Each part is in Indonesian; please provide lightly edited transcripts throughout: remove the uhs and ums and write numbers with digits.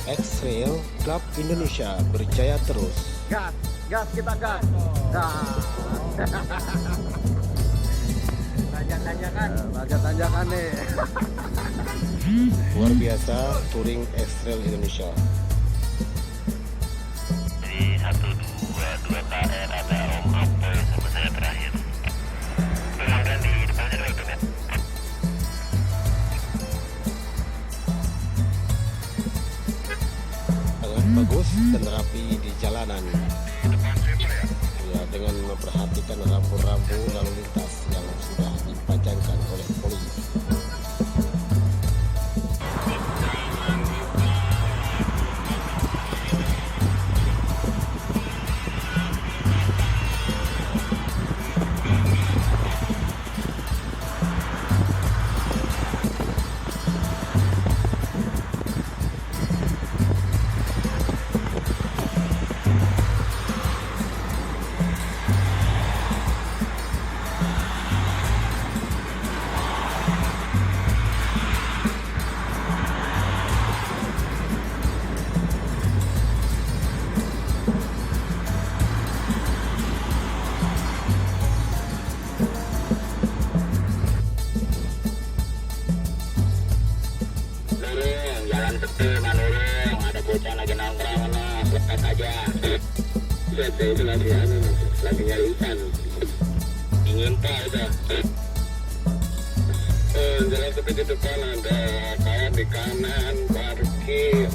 X-Trail Club Indonesia berjaya terus. Gas, gas kita gas. Tanjakan nih. Luar biasa touring X-Trail Indonesia. Di 122 KR ada Om Apoy sama saya terakhir. Pelanggan di depannya ada dokumen. Sangat bagus dan rapi di jalanan. Ya, dengan memperhatikan rambu-rambu lalu lintas yang sudah dipajangkan oleh polisi. Jalan tepi manurung, ada bocah lagi nongkrong nih, lepas aja. Saya itu lagi nyari ikan. Ingin pak udah. Jalan tepi di depan ada kawan di kanan, parkir.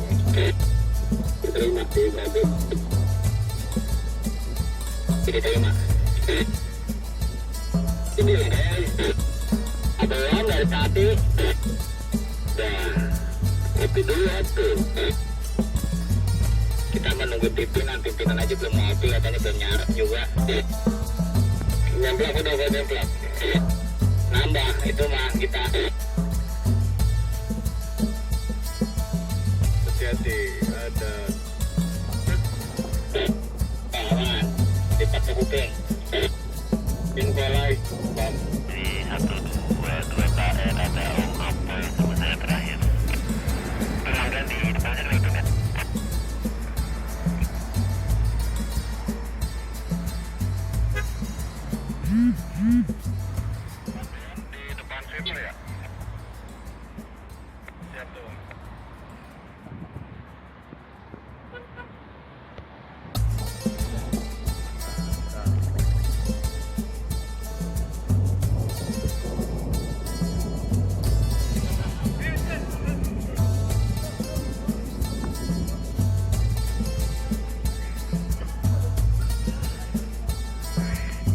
Diterima di mobil. Diterima. Ini ada yang dari tadi. Kopi dulu tuh. Kita menunggu pimpinan aja belum ngopi, katanya belum nyarap juga. Nyemplak udah gak nyemplak. Nambah itu mah kita. Hati-hati ada kawan di patok kuping. Info lain di 122 KR ada